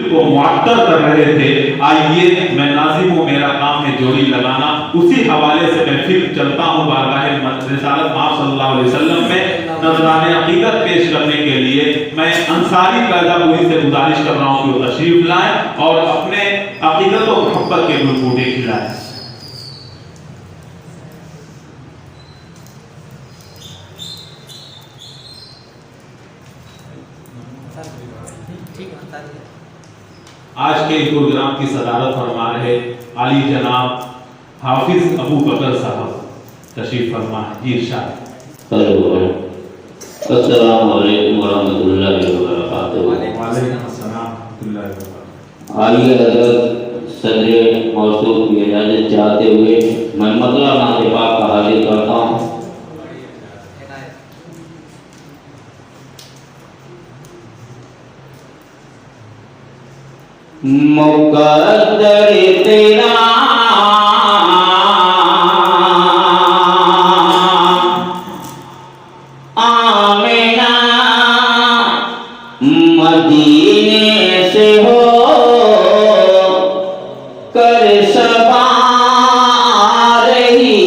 को मुअत्तर कर रहे थे। आइए मैं नाज़िम हूँ, मेरा काम है जोड़ी लगाना। उसी हवाले से मैं फिर चलता हूँ बारगाह रिसालत आप सल्लल्लाहु अलैहि वसल्लम में नज़राने अक़ीदत पेश करने के लिए। मैं अंसारी पैदापुरी से गुजारिश कर रहा हूँ कि वो तशरीफ लाएं और अपने अक़ीदत और मोहब्बत के गुलबूटे खिलाएं। आज के प्रोग्राम की सदारत फरमा रहे आली जनाब हाफिज अबू बकर साहब तशरीफ फरमा है। जी इरशाद। अस्सलामु अलैकुम वरहमतुल्लाहि वबरकातुहू। वालेकुम अस्सलाम वरहमतुल्लाहि वबरकातुहू। आलिया हज़रत सदर मौसूफ की इजाज़त चाहते हुए मैं मतला नाज़ पाक का हाजिर करता हूँ। मुक़द्दर तेरा आमिना मदीने से हो कर सबा रही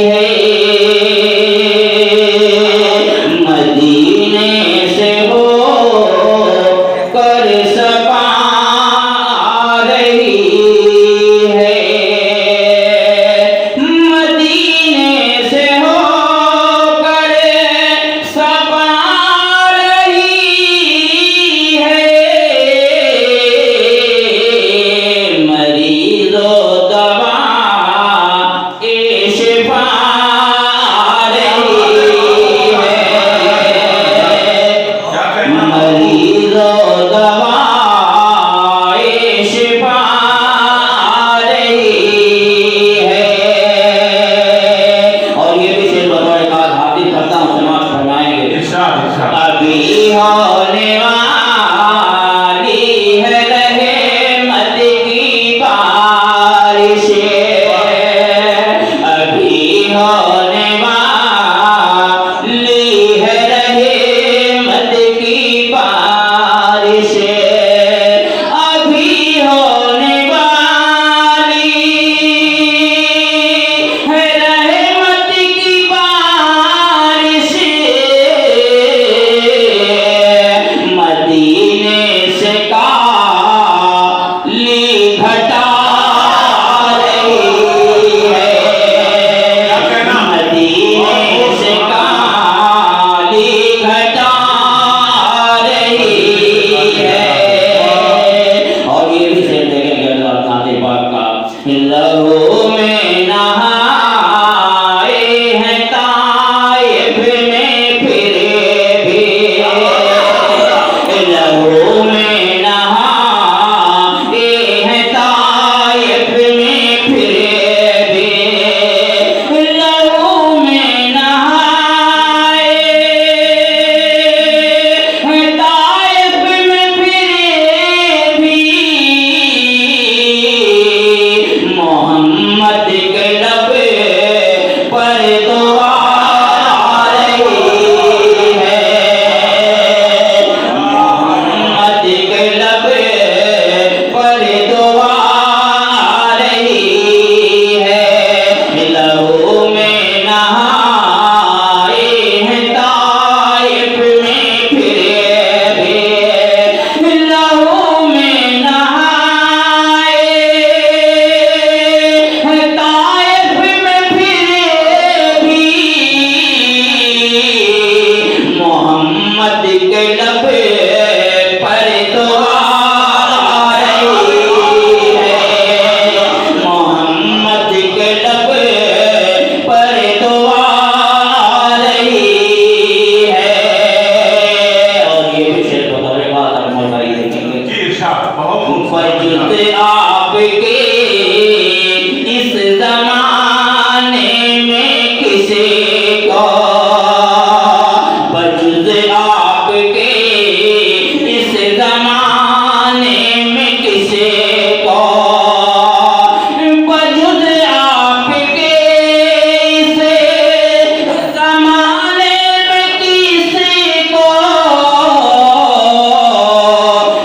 है, मदीने से हो कर सबा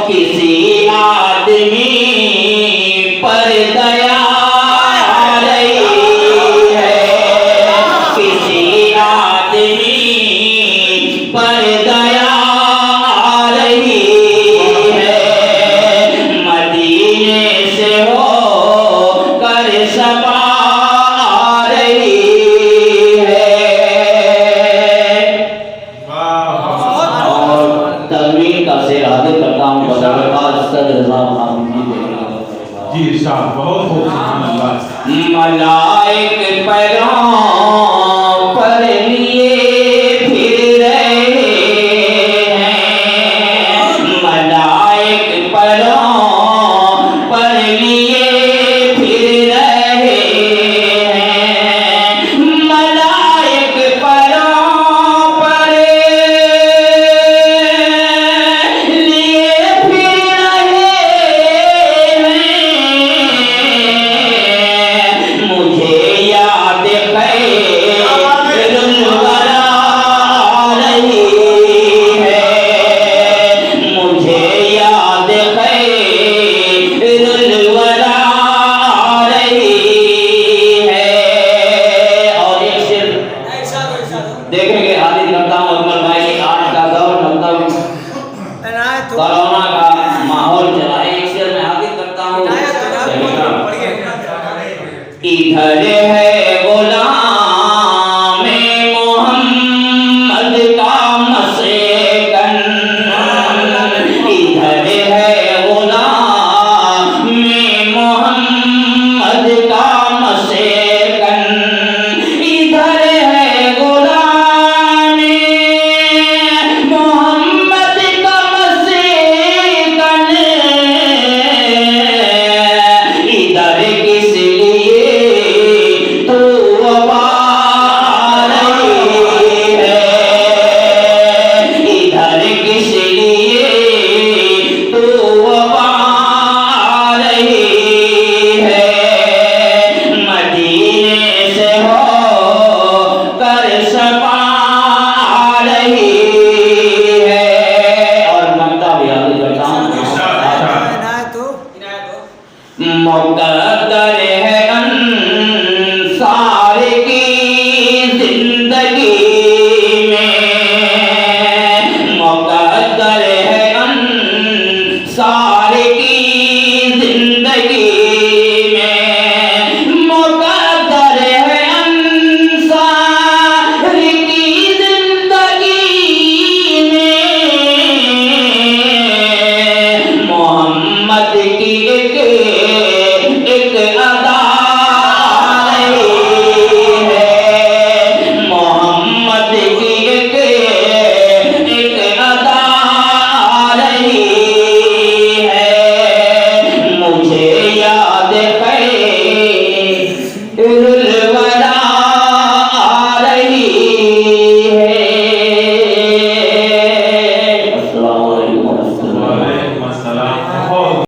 किसी जी इरशाद, बहुत खूब, सुभान अल्लाह। मलाइक पैरों पर लिए फिर रहे हैं, मलाइक पैरों पर लिए फिर रहे हैं, मलाइक पैरों पर लिए फिर रहे हैं। मुझे याद खैरुल वरा रही है, मुझे याद खैरुल वरा रही है। और एक शेर देखेंगे, हाजिर करता हूँ अकमल भाई। आज का दौर मतलब कोरोना का माहौल चला है, एक शेर में हाजिर करता हूँ। इधर है गुलाम मोहम्मद का मसकन, इधर है गुलाम मोहम्मद का मसकन, इधर है गुलाम मोहम्मद का मसकन, इधर किस लिए तो वफा रही है, इधर किस लिए तो वफा रही है। मदीने से हो कर सफा रही है। और ममता भी याद करता हूँ। मुक़द्दर है अंसार की जिंदगी में, मुक़द्दर है अंसार की जिंदगी में, मुक़द्दर है अंसार की जिंदगी में। मोहम्मद